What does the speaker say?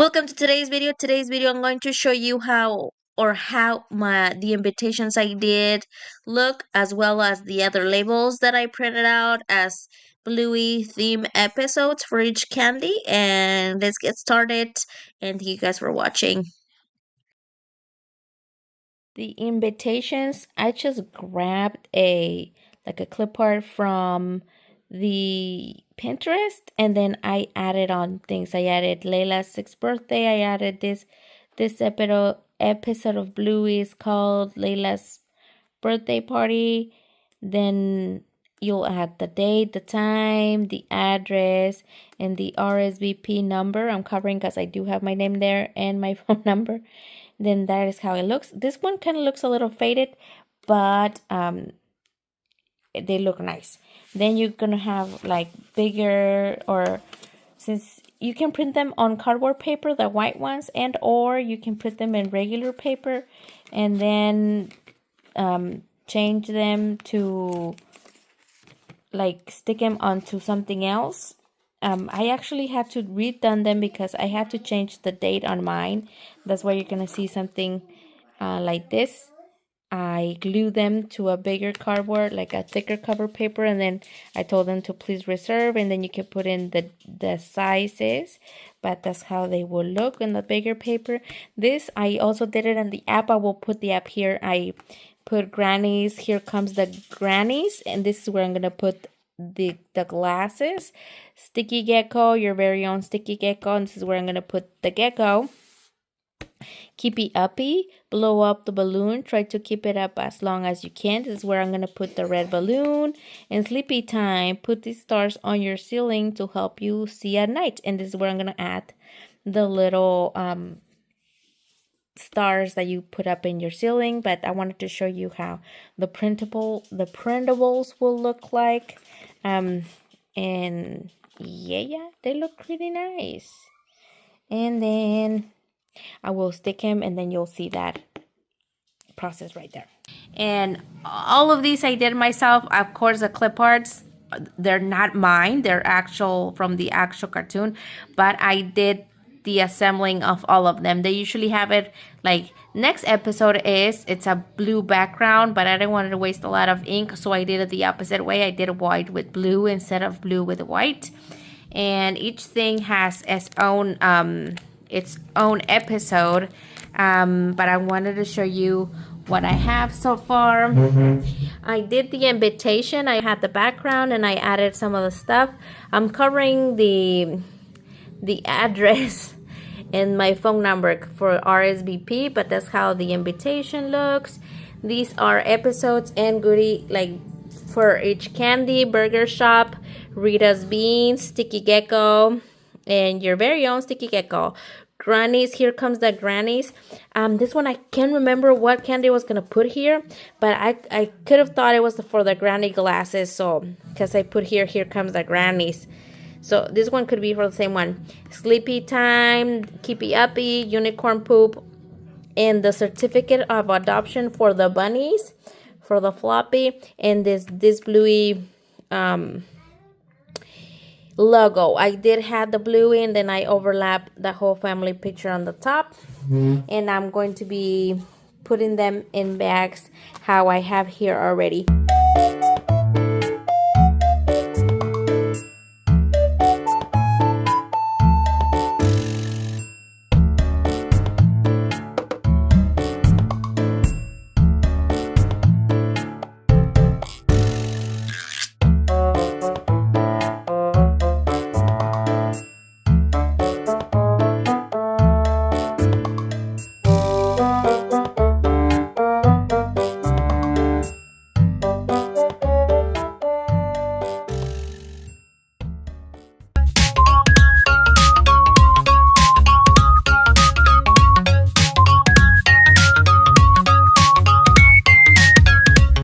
Welcome to today's video. Today's video I'm going to show you how the invitations I did look, as well as the other labels that I printed out as Bluey theme episodes for each candy. And let's get started, and thank you guys for watching. The invitations, I just grabbed a clip art from the Pinterest, and then I added on things. I added Layla's 6th birthday. I added this episode of Bluey is called Layla's birthday party. Then you'll add the date, the time, the address, and the RSVP number. I'm covering because I do have my name there and my phone number. Then that is how it looks. This one kind of looks a little faded, but they look nice. Then you're gonna have like bigger, or since you can print them on cardboard paper, the white ones, and or you can print them in regular paper and then change them to like stick them onto something else. I actually had to redone them because I had to change the date on mine. That's why you're gonna see something like this. I glued them to a bigger cardboard, like a thicker cover paper, and then I told them to please reserve, and then you can put in the sizes, but that's how they will look in the bigger paper. This, I also did it in the app. I will put the app here. I put grannies. Here comes the grannies, and this is where I'm gonna put the glasses. Sticky gecko, your very own sticky gecko, and this is where I'm gonna put the gecko. Keepy uppy, blow up the balloon. Try to keep it up as long as you can. This is where I'm going to put the red balloon. And sleepy time, put these stars on your ceiling to help you see at night. And this is where I'm going to add the little stars that you put up in your ceiling. But I wanted to show you how the printables will look like. And yeah, they look pretty nice. And then I will stick him, and then you'll see that process right there. And all of these I did myself. Of course, the clip arts, they're not mine. They're actual from the actual cartoon, but I did the assembling of all of them. They usually have it like next episode it's a blue background, but I didn't want to waste a lot of ink, so I did it the opposite way. I did white with blue instead of blue with white. And each thing has its own episode, but I wanted to show you what I have so far. I did the invitation. I had the background and I added some of the stuff. I'm covering the address and my phone number for RSVP, but that's how the invitation looks. These are episodes and goodie, like for each candy, burger shop, Rita's beans, sticky gecko, and your very own sticky gecko. Grannies, here comes the grannies. This one I can't remember what candy I was gonna put here, but I could have thought it was for the granny glasses, so because I put here comes the grannies. So this one could be for the same one. Sleepy time, keepy uppy, unicorn poop, and the certificate of adoption for the bunnies, for the floppy, and this Bluey logo. I did have the Bluey, and then I overlapped the whole family picture on the top. And I'm going to be putting them in bags how I have here already.